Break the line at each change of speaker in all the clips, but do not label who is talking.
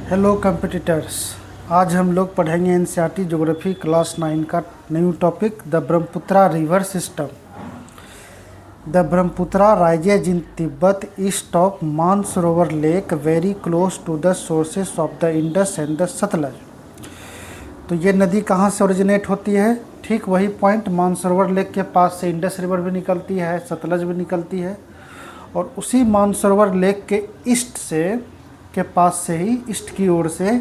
Hello competitors, आज हम लोग पढ़ेंगे एनसीईआरटी ज्योग्राफी क्लास 9 का new topic the Brahmaputra river system. The Brahmaputra rises in Tibet east of Mansarovar lake very close to the sources of the Indus and the Sutlej. तो ये नदी कहाँ से ओरिजिनेट होती है? ठीक वही पॉइंट मानसरोवर लेक के पास से इंडस रिवर भी निकलती है, सतलज भी निकलती है, और उसी मानसरोवर लेक के ईस्ट से के पास से ही ईस्ट की ओर से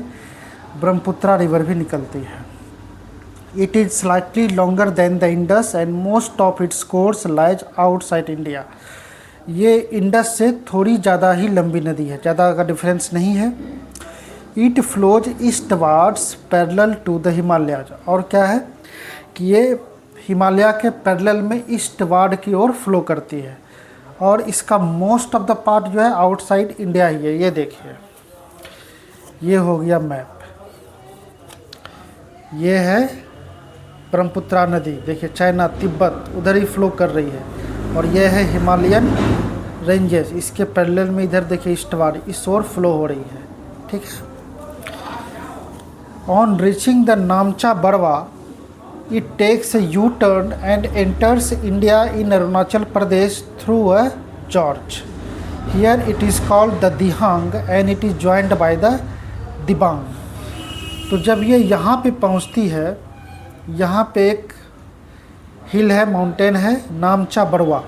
ब्रह्मपुत्रा रिवर भी निकलती है। It is slightly longer than the Indus and most of its course lies outside India. ये इंडस से थोड़ी ज़्यादा ही लंबी नदी है, ज़्यादा का डिफरेंस नहीं है। It flows eastwards parallel to the Himalayas, और क्या है कि ये हिमालय के पैरेलल में ईस्टवार्ड की ओर फ्लो करती है, और इसका मोस्ट ऑफ द पार्ट जो है आउटसाइड इंडिया ही है। ये देखिए, ये हो गया मैप, ये है ब्रह्मपुत्रा नदी। देखिए चाइना, तिब्बत उधर ही फ्लो कर रही है, और ये है हिमालयन रेंजेस, इसके पैरेलल में इधर देखिए ईस्टवार्ड इस ओर फ्लो हो रही है। ठीक है। On reaching the Namcha Barwa it takes a U-turn and enters India in Arunachal Pradesh through a gorge. Here it is called the Dihang and it is joined by the Dibang. तो जब ये यहाँ पे पहुँचती है, यहाँ पे एक हिल है, माउंटेन है, नामचा बड़वा।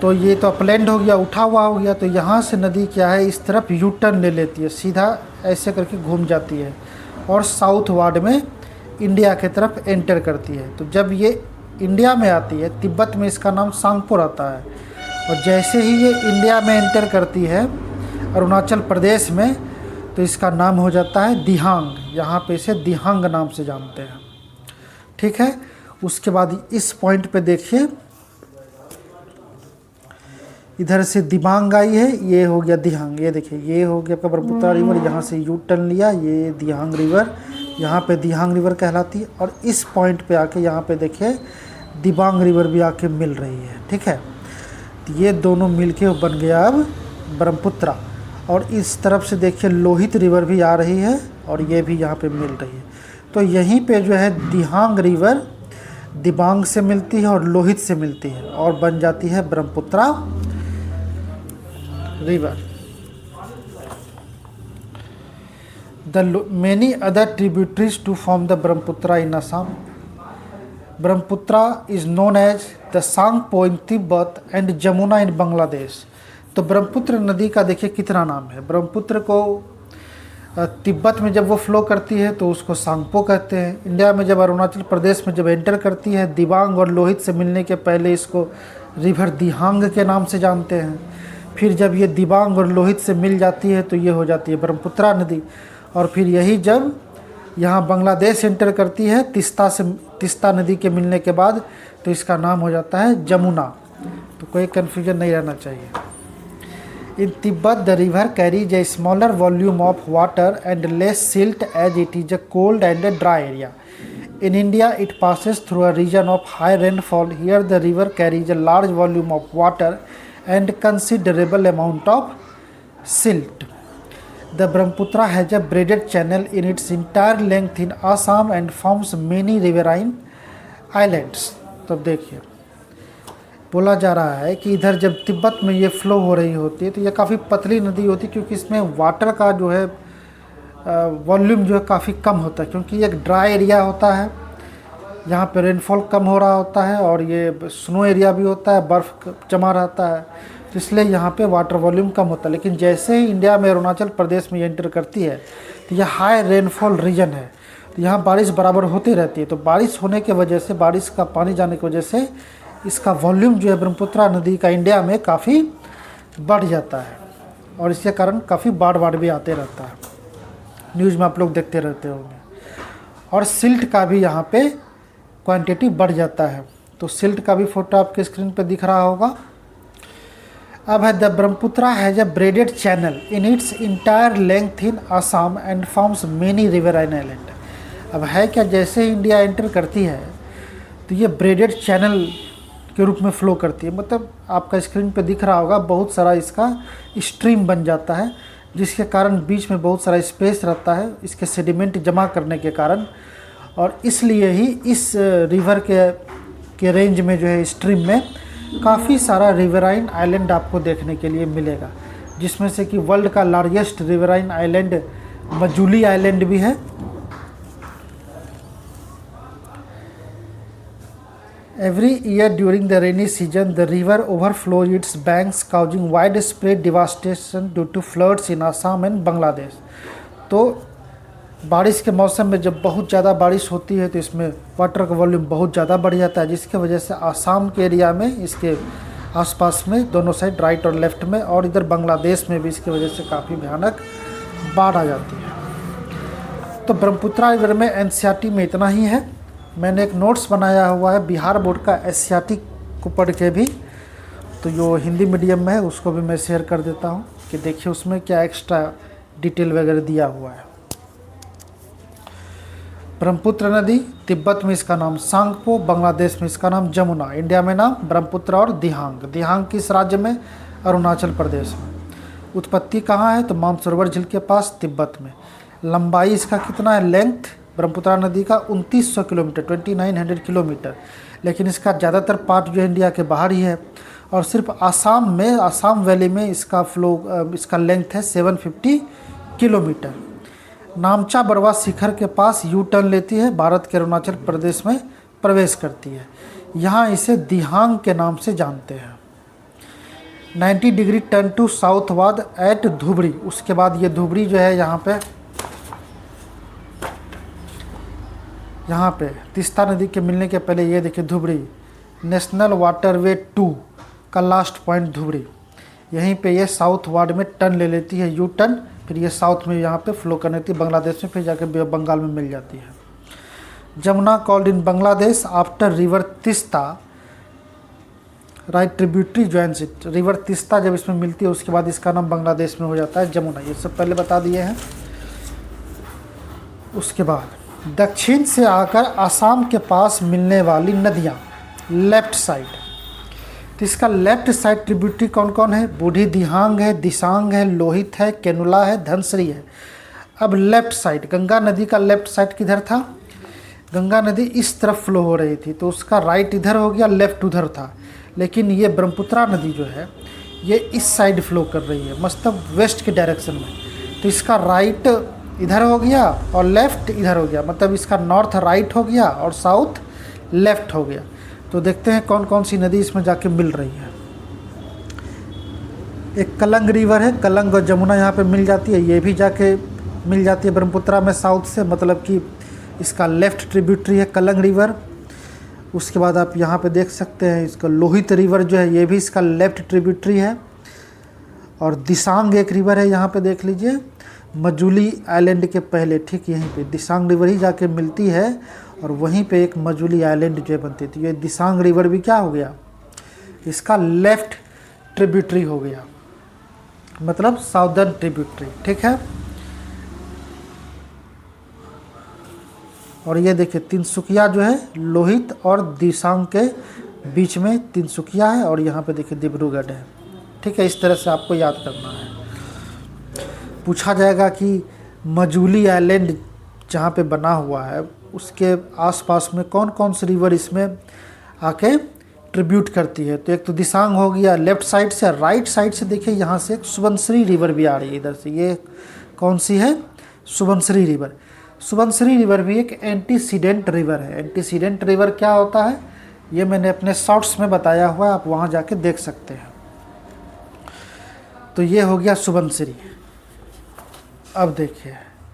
तो ये तो अपलैंड हो गया, उठा हुआ हो गया। तो यहाँ से नदी क्या है, इस तरफ यू टर्न ले लेती है, सीधा ऐसे करके घूम जाती है और साउथ वार्ड में इंडिया की तरफ एंटर करती है। तो जब ये इंडिया में आती है, तिब्बत में इसका नाम सांगपुर आता है, और जैसे ही ये इंडिया में एंटर करती है अरुणाचल प्रदेश में, तो इसका नाम हो जाता है दिहांग। यहाँ पे इसे दिहांग नाम से जानते हैं। ठीक है। उसके बाद इस पॉइंट पे देखिए, इधर से दिबांग आई है, ये हो गया दिहांग। ये देखिए, ये हो गया आपका ब्रह्मपुत्रा रिवर, यहाँ से यू टर्न लिया, ये दिहांग रिवर, यहाँ पे दिहांग रिवर कहलाती है। और इस पॉइंट पे आके यहाँ पे देखिए दिबांग रिवर भी आके मिल रही है। ठीक है। तो ये दोनों मिलके बन गया अब ब्रह्मपुत्रा। और इस तरफ से देखिए लोहित रिवर भी आ रही है, और ये भी यहाँ पे मिल रही है। तो यहीं पे जो है दिहांग रिवर दिबांग से मिलती है और लोहित से मिलती है, और बन जाती है Brahmaputra river. The many other tributaries to form the Brahmaputra in Assam. Brahmaputra is known as the Sangpo in Tibet and Jamuna in Bangladesh. तो ब्रह्मपुत्र नदी का देखिए कितना नाम है। ब्रह्मपुत्र को तिब्बत में जब वो फ्लो करती है तो उसको सांगपो कहते हैं। इंडिया में जब अरुणाचल प्रदेश में जब एंटर करती है, दिबांग और लोहित से मिलने के पहले इसको रिवर दिहांग के नाम से जानते हैं। फिर जब ये दिबांग और लोहित से मिल जाती है तो ये हो जाती है ब्रह्मपुत्रा नदी। और फिर यही जब यहाँ बांग्लादेश एंटर करती है तिस्ता नदी के मिलने के बाद, तो इसका नाम हो जाता है जमुना। तो कोई कन्फ्यूजन नहीं रहना चाहिए। In Tibet the river carries a smaller volume of water and less silt as it is a cold and a dry area. In India it passes through a region of high rainfall. Here the river carries a large volume of water and considerable amount of silt. The Brahmaputra has a braided channel in its entire length in Assam and forms many riverine islands. तो देखिए, बोला जा रहा है कि इधर जब तिब्बत में ये फ्लो हो रही होती है तो ये काफ़ी पतली नदी होती है, क्योंकि इसमें वाटर का जो है वॉल्यूम जो है काफ़ी कम होता है, क्योंकि ये एक ड्राई एरिया होता है, यहाँ पे रेनफॉल कम हो रहा होता है, और ये स्नो एरिया भी होता है, बर्फ़ जमा रहता है, तो इसलिए यहाँ पे वाटर वॉल्यूम कम होता है। लेकिन जैसे ही इंडिया में अरुणाचल प्रदेश में एंटर करती है तो यह हाई रेनफॉल रीजन है, तो यहाँ बारिश बराबर होती रहती है। तो बारिश होने की वजह से, बारिश का पानी जाने की वजह से इसका वॉल्यूम जो है ब्रह्मपुत्रा नदी का इंडिया में काफ़ी बढ़ जाता है, और इसके कारण काफ़ी बाढ़ भी आते रहता है। न्यूज़ में आप लोग देखते रहते होंगे। और सिल्ट का भी यहाँ पे क्वांटिटी बढ़ जाता है। तो सिल्ट का भी फोटो आपके स्क्रीन पे दिख रहा होगा। अब है the Brahmaputra has a braided channel in its entire length in Assam and forms many riverine island. अब है क्या, जैसे इंडिया एंटर करती है तो ये ब्रेडेड चैनल के रूप में फ़्लो करती है। मतलब आपका स्क्रीन पे दिख रहा होगा, बहुत सारा इसका स्ट्रीम बन जाता है, जिसके कारण बीच में बहुत सारा स्पेस रहता है इसके सेडिमेंट जमा करने के कारण, और इसलिए ही इस रिवर के रेंज में जो है स्ट्रीम में काफ़ी सारा रिवराइन आइलैंड आपको देखने के लिए मिलेगा, जिसमें से कि वर्ल्ड का largest riverine island Majuli island भी है। Every year during the rainy season, the river overflows its banks, causing widespread devastation due to floods in Assam and Bangladesh. तो बारिश के मौसम में जब बहुत ज़्यादा बारिश होती है तो इसमें वाटर का वॉल्यूम बहुत ज़्यादा बढ़ जाता है, जिसकी वजह से आसाम के एरिया में, इसके आसपास में दोनों साइड राइट और लेफ़्ट में, और इधर बांग्लादेश में भी इसकी वजह से काफ़ी भयानक बाढ़ आ जाती है। तो ब्रह्मपुत्रा रिवर में एनसीईआरटी में इतना ही है। मैंने एक नोट्स बनाया हुआ है बिहार बोर्ड का एससीईआरटी को पढ़ के भी, तो जो हिंदी मीडियम में है उसको भी मैं शेयर कर देता हूँ कि देखिए उसमें क्या एक्स्ट्रा डिटेल वगैरह दिया हुआ है। ब्रह्मपुत्र नदी, तिब्बत में इसका नाम सांगपो, बांग्लादेश में इसका नाम जमुना, इंडिया में नाम ब्रह्मपुत्र और दिहांग। दिहांग किस राज्य में? अरुणाचल प्रदेश में। उत्पत्ति कहाँ है? तो मानसरोवर झील के पास, तिब्बत में। लंबाई इसका कितना है? लेंथ ब्रह्मपुत्रा नदी का 2900 किलोमीटर, 2900 किलोमीटर, लेकिन इसका ज़्यादातर पार्ट जो है इंडिया के बाहर ही है, और सिर्फ आसाम में, आसाम वैली में इसका लेंथ है 750 किलोमीटर। नामचा बरवा शिखर के पास यू टर्न लेती है, भारत के अरुणाचल प्रदेश में प्रवेश करती है। यहाँ इसे दिहांग के नाम से जानते हैं। 90 degree turn to southward at Dhubri. उसके बाद ये धुबरी जो है यहाँ पे तीस्ता नदी के मिलने के पहले ये देखिए धुबरी, नेशनल वाटरवे 2 का लास्ट पॉइंट धुबरी। यहीं पे ये साउथ वार्ड में टर्न ले लेती है, यू टर्न, फिर ये साउथ में यहाँ पे फ्लो करने लगती है बांग्लादेश में, फिर जाकर बंगाल में मिल जाती है। Jamuna called in Bangladesh after river Teesta, right tributary joins it. River Teesta जब इसमें मिलती है उसके बाद इसका नाम बांग्लादेश में हो जाता है जमुना। ये सब पहले बता दिए हैं। उसके बाद दक्षिण से आकर आसाम के पास मिलने वाली नदियाँ, लेफ्ट साइड, तो इसका लेफ्ट साइड ट्रिब्यूटरी कौन कौन है? बूढ़ी दिहांग है, दिसांग है, लोहित है, केनुला है, धनसरी है। अब लेफ्ट साइड, गंगा नदी का लेफ्ट साइड किधर था? गंगा नदी इस तरफ फ्लो हो रही थी, तो उसका राइट इधर हो गया, लेफ्ट उधर था। लेकिन ये ब्रह्मपुत्रा नदी जो है ये इस साइड फ्लो कर रही है, मतलब वेस्ट के डायरेक्शन में, तो इसका राइट इधर हो गया और लेफ़्ट इधर हो गया, मतलब इसका नॉर्थ राइट हो गया और साउथ लेफ़्ट हो गया। तो देखते हैं कौन कौन सी नदी इसमें जाके मिल रही है। एक कलंग रिवर है, कलंग और जमुना यहाँ पे मिल जाती है, ये भी जाके मिल जाती है ब्रह्मपुत्रा में साउथ से, मतलब कि इसका लेफ़्ट ट्रिब्यूटरी है कलंग रिवर। उसके बाद आप यहाँ पे देख सकते हैं इसका लोहित रिवर जो है ये भी इसका लेफ़्ट ट्रिब्यूटरी है, और दिसांग एक रिवर है यहाँ पे देख लीजिए, मजूली आइलैंड के पहले ठीक यहीं पे दिसांग रिवर ही जाके मिलती है, और वहीं पे एक मजूली आइलैंड जो बनती थी। ये दिसांग रिवर भी क्या हो गया? इसका लेफ़्ट ट्रिब्यूटरी हो गया, मतलब साउदर्न ट्रिब्यूटरी, ठीक है। और ये देखिए तिनसुकिया जो है लोहित और दिसांग के बीच में तिनसुकिया है, और यहाँ पे देखिए डिब्रूगढ़ है, ठीक है। इस तरह से आपको याद करना है। पूछा जाएगा कि मजूली आइलैंड जहाँ पे बना हुआ है उसके आसपास में कौन कौन सी रिवर इसमें आके ट्रिब्यूट करती है, तो एक तो दिसांग हो गया लेफ़्ट साइड से, राइट साइड से देखिए यहाँ से एक सुबनसिरी रिवर भी आ रही है इधर से। ये कौन सी है? सुबनसिरी रिवर। सुबनसिरी रिवर भी एक एंटीसीडेंट रिवर है। एंटीसीडेंट रिवर क्या होता है ये मैंने अपने शॉर्ट्स में बताया हुआ है, आप वहाँ जाके देख सकते हैं। तो ये हो गया सुबनसिरी। अब देखिए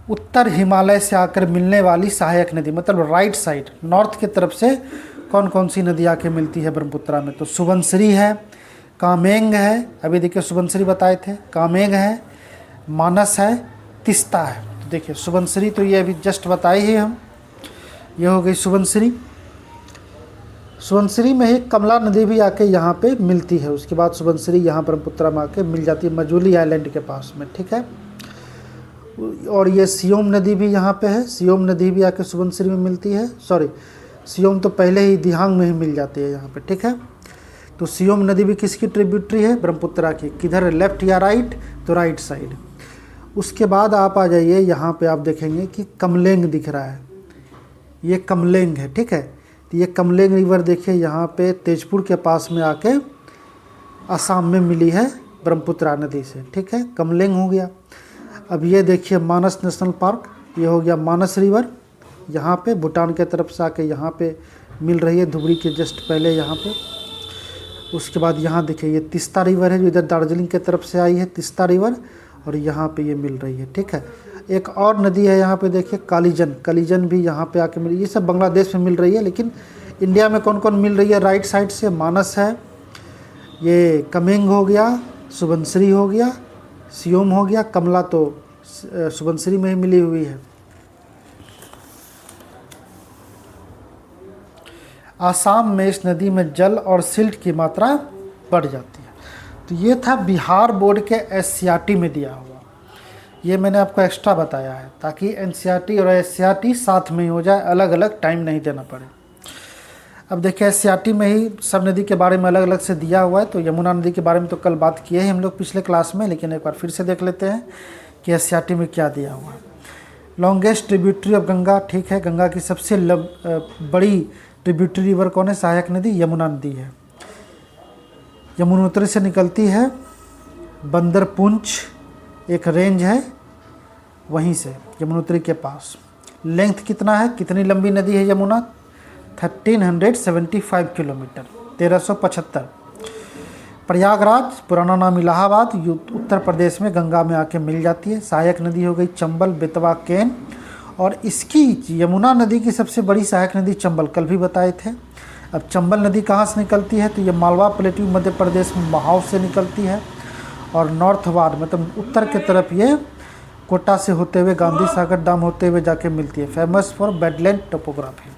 उत्तर हिमालय से आकर मिलने वाली सहायक नदी, मतलब राइट साइड नॉर्थ की तरफ से कौन कौन सी नदी आके मिलती है ब्रह्मपुत्रा में, तो सुबनसिरी है, कामेंग है, अभी देखिए सुबनसिरी बताए थे, कामेंग है, मानस है, तिस्ता है। तो देखिए सुबनसिरी तो ये अभी जस्ट बताए ही हम, ये हो गई सुबनसिरी। सुबनसिरी में ही कमला नदी भी आके यहाँ पे मिलती है। उसके बाद सुबनसिरी यहाँ ब्रह्मपुत्रा में आके मिल जाती है मजूली आइलैंड के पास में, ठीक है। और ये सियोम नदी भी यहाँ पे है, सियोम नदी भी आके सुबनसिरी में मिलती है। सॉरी, सियोम तो पहले ही दिहांग में ही मिल जाती है यहाँ पे, ठीक है। तो सियोम नदी भी किसकी ट्रिब्यूटरी है? ब्रह्मपुत्रा की। किधर, लेफ्ट या राइट? तो राइट साइड। उसके बाद आप आ जाइए, यहाँ पे आप देखेंगे कि कमलेंग दिख रहा है, ये कमलेंग है, ठीक है। तो ये कमलेंग रिवर देखिए यहाँ पे तेजपुर के पास में आके असम में मिली है ब्रह्मपुत्रा नदी से, ठीक है, कमलेंग हो गया। अब ये देखिए मानस नेशनल पार्क, ये हो गया मानस रिवर, यहाँ पे भूटान के तरफ से आके यहाँ पे मिल रही है धुबरी के जस्ट पहले यहाँ पे। उसके बाद यहाँ देखिए ये तीस्ता रिवर है जो इधर दार्जिलिंग के तरफ से आई है, तीस्ता रिवर, और यहाँ पे ये मिल रही है, ठीक है। एक और नदी है यहाँ पे देखिए कालीजन, कालीजन भी यहाँ पे आके मिली, ये सब बांग्लादेश में मिल रही है, लेकिन इंडिया में कौन कौन मिल रही है, राइट साइड से मानस है, ये कमेंग हो गया, सुबनसिरी हो गया, सियोम हो गया, कमला तो सुबनसिरी में ही मिली हुई है। आसाम में इस नदी में जल और सिल्ट की मात्रा बढ़ जाती है। तो ये था बिहार बोर्ड के एससीईआरटी में दिया हुआ, ये मैंने आपको एक्स्ट्रा बताया है ताकि एनसीईआरटी और एससीईआरटी साथ में ही हो जाए, अलग अलग टाइम नहीं देना पड़े। अब देखिए एससीईआरटी में ही सब नदी के बारे में अलग अलग से दिया हुआ है। तो यमुना नदी के बारे में तो कल बात किए हैं हम लोग पिछले क्लास में, लेकिन एक बार फिर से देख लेते हैं कि एससीईआरटी में क्या दिया हुआ है। लॉन्गेस्ट ट्रिब्यूटरी ऑफ गंगा, ठीक है, गंगा की सबसे बड़ी ट्रिब्यूटरी रिवर कौन है, सहायक नदी यमुना नदी है। यमुनोत्री से निकलती है, बंदरपुंछ एक रेंज है वहीं से यमुनोत्री के पास। लेंथ कितना है, कितनी लंबी नदी है यमुना, 1375 किलोमीटर, 1375। प्रयागराज पुराना नाम इलाहाबाद, उत्तर प्रदेश में गंगा में आके मिल जाती है। सहायक नदी हो गई चंबल, बेतवा, केन, और इसकी यमुना नदी की सबसे बड़ी सहायक नदी चंबल, कल भी बताए थे। अब चंबल नदी कहाँ से निकलती है, तो ये मालवा प्लेट्यू मध्य प्रदेश में महाव से निकलती है, और नॉर्थवार्ड मतलब उत्तर की तरफ ये कोटा से होते हुए गांधी सागर डैम होते हुए जाके मिलती है। Famous for badland topography.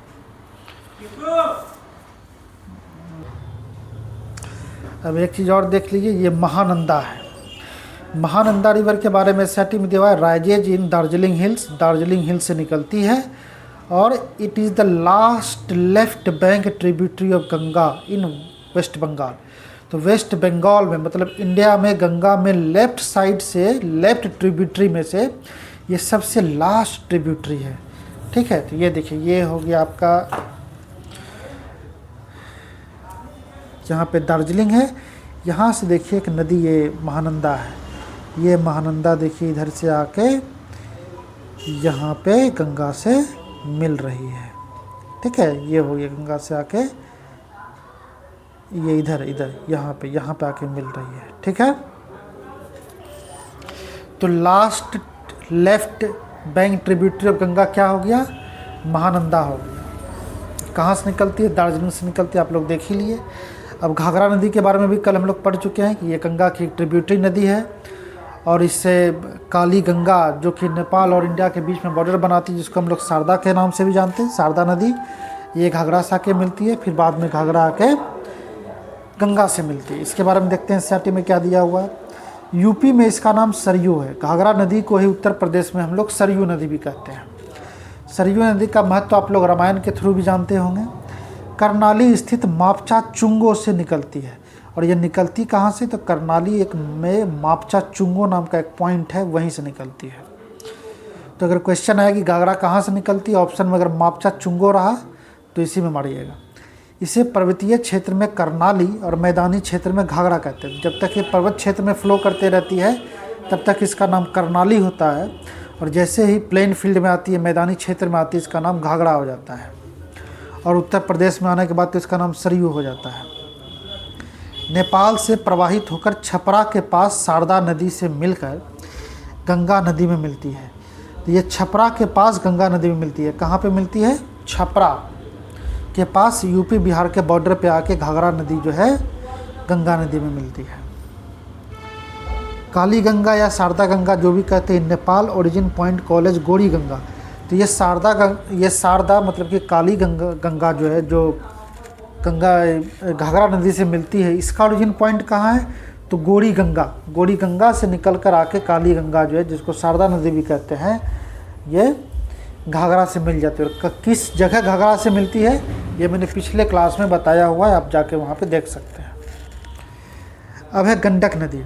अब एक चीज़ और देख लीजिए, ये महानंदा है। महानंदा रिवर के बारे में एससीईआरटी में दिया है, rises in Darjeeling hills, Darjeeling hills से निकलती है, और it is the last left bank tributary of Ganga in West Bengal. तो वेस्ट बंगाल में मतलब इंडिया में गंगा में लेफ्ट साइड से, लेफ्ट ट्रिब्यूटरी में से ये सबसे लास्ट ट्रिब्यूटरी है, ठीक है। तो ये देखिए ये हो गया आपका, यहाँ पे दार्जिलिंग है, यहाँ से देखिए एक नदी ये महानंदा है, ये महानंदा देखिए इधर से आके यहाँ पे गंगा से मिल रही है, ठीक है। ये हो गया गंगा से आके ये इधर यहाँ पे आके मिल रही है, ठीक है। तो last left bank tributary of Ganga क्या हो गया, महानंदा हो गया। कहाँ से निकलती है, दार्जिलिंग से निकलती है, आप लोग देख ही लिए। अब घाघरा नदी के बारे में भी कल हम लोग पढ़ चुके हैं कि ये गंगा की एक ट्रिब्यूटरी नदी है, और इससे काली गंगा जो कि नेपाल और इंडिया के बीच में बॉर्डर बनाती है, जिसको हम लोग शारदा के नाम से भी जानते हैं, शारदा नदी, ये घाघरा से आके मिलती है, फिर बाद में घाघरा आके गंगा से मिलती है। इसके बारे में देखते हैं एससीईआरटी में क्या दिया हुआ है। यूपी में इसका नाम सरयू है, घाघरा नदी को ही उत्तर प्रदेश में हम लोग सरयू नदी भी कहते हैं। सरयू नदी का महत्व आप लोग रामायण के थ्रू भी जानते होंगे। करनाली स्थित मापचा चुंगो से निकलती है, और ये निकलती कहाँ से, तो करनाली एक में मापचा चुंगो नाम का एक पॉइंट है, वहीं से निकलती है। तो अगर क्वेश्चन आया कि घाघरा कहाँ से निकलती है, ऑप्शन में अगर मापचा चुंगो रहा तो इसी में मारिएगा। इसे पर्वतीय क्षेत्र में करनाली और मैदानी क्षेत्र में घाघरा कहते हैं। जब तक ये पर्वत क्षेत्र में फ्लो करते रहती है तब तक इसका नाम करनाली होता है, और जैसे ही प्लेन फील्ड में आती है, मैदानी क्षेत्र में आती है, इसका नाम घाघरा हो जाता है, और उत्तर प्रदेश में आने के बाद तो इसका नाम सरयू हो जाता है। नेपाल से प्रवाहित होकर छपरा के पास शारदा नदी से मिलकर गंगा नदी में मिलती है। तो ये छपरा के पास गंगा नदी में मिलती है। कहाँ पे मिलती है, छपरा के पास, यूपी बिहार के बॉर्डर पे आके घाघरा नदी जो है गंगा नदी में मिलती है। काली गंगा या शारदा गंगा जो भी कहते हैं, नेपाल ओरिजिन पॉइंट कॉलेज गोरी गंगा। तो ये शारदा मतलब कि काली गंगा जो है, जो गंगा घाघरा नदी से मिलती है, इसका ओरिजिन पॉइंट कहाँ है, तो गोरी गंगा से निकल कर आके काली गंगा जो है, जिसको शारदा नदी भी कहते हैं, ये घाघरा से मिल जाती है। और किस जगह घाघरा से मिलती है ये मैंने पिछले क्लास में बताया हुआ है, आप जाके वहाँ पे देख सकते हैं। अब है गंडक नदी।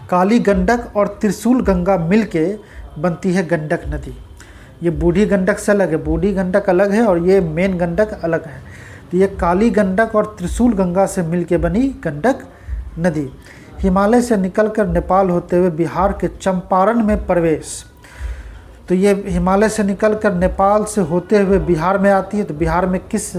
काली गंडक और त्रिशूल गंगा मिलके बनती है गंडक नदी। ये बूढ़ी गंडक से अलग है, बूढ़ी गंडक अलग है और ये मेन गंडक अलग है। तो ये काली गंडक और त्रिशूल गंगा से मिलके बनी गंडक नदी। हिमालय से निकलकर नेपाल होते हुए बिहार के चंपारण में प्रवेश। तो ये हिमालय से निकलकर नेपाल से होते हुए बिहार में आती है। तो बिहार में किस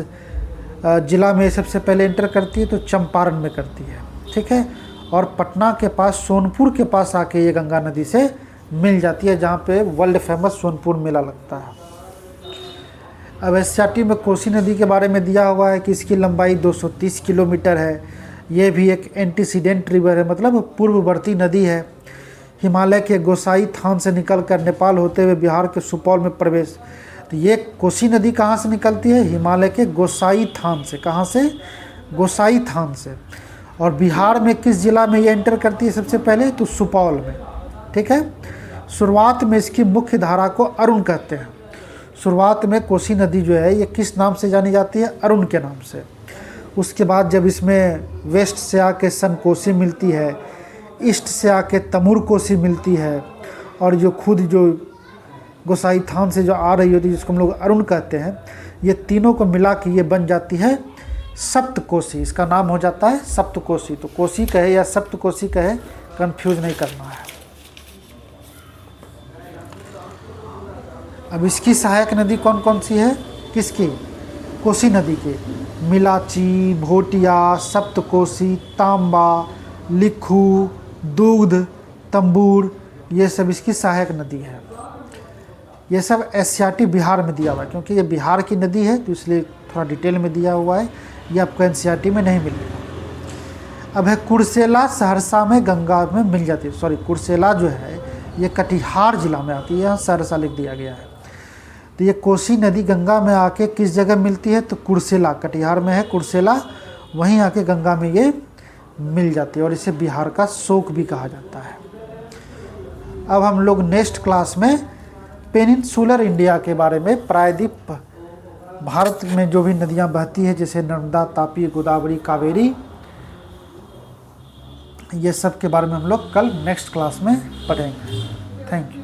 जिला में सबसे पहले एंटर करती है? तो चंपारण में करती है, ठीक है। और पटना के पास सोनपुर के पास आके ये गंगा नदी से मिल जाती है, जहाँ पे वर्ल्ड फेमस सोनपुर मेला लगता है। अब एससीईआरटी में कोसी नदी के बारे में दिया हुआ है कि इसकी लंबाई 230 किलोमीटर है। ये भी एक एंटीसीडेंट रिवर है, मतलब पूर्ववर्ती नदी है। हिमालय के गोसाई थान से निकलकर नेपाल होते हुए बिहार के सुपौल में प्रवेश। तो ये कोसी नदी कहाँ से निकलती है? हिमालय के गोसाई थान से। कहाँ से? गोसाई थान से। और बिहार में किस जिला में ये एंटर करती है सबसे पहले? तो सुपौल में, ठीक है। शुरुआत में इसकी मुख्य धारा को अरुण कहते हैं। शुरुआत में कोसी नदी जो है ये किस नाम से जानी जाती है? अरुण के नाम से। उसके बाद जब इसमें वेस्ट से आके सन कोसी मिलती है, ईस्ट से आके तमुर कोसी मिलती है, और जो खुद जो गोसाई थान से जो आ रही होती है जिसको हम लोग अरुण कहते हैं, ये तीनों को मिला के ये बन जाती है सप्तकोसी। इसका नाम हो जाता है सप्तकोसी। तो कोसी कहे या सप्तकोसी कहे, कंफ्यूज नहीं करना है। अब इसकी सहायक नदी कौन कौन सी है? किसकी? कोसी नदी की। मिलाची, भोटिया, सप्तकोसी, तांबा, लिखू, दूध, तंबूर, ये सब इसकी सहायक नदी है। ये सब एससीईआरटी बिहार में दिया हुआ है, क्योंकि ये बिहार की नदी है तो इसलिए थोड़ा डिटेल में दिया हुआ है। ये आपको एनसीईआरटी में नहीं मिलेगा। अब है कुर्सेला, सहरसा में गंगा में मिल जाती है। सॉरी, कुर्सेला जो है ये कटिहार जिला में आती है, यहाँ सहरसा लिख दिया गया है। तो ये कोसी नदी गंगा में आके किस जगह मिलती है? तो कुर्सेला, कटिहार में है कुर्सेला, वहीं आके गंगा में ये मिल जाती है, और इसे बिहार का शोक भी कहा जाता है। अब हम लोग नेक्स्ट क्लास में पेनिनसुलर इंडिया के बारे में, प्रायद्वीप भारत में जो भी नदियां बहती है जैसे नर्मदा, तापी, गोदावरी, कावेरी, ये सब के बारे में हम लोग कल नेक्स्ट क्लास में पढ़ेंगे। Thank you.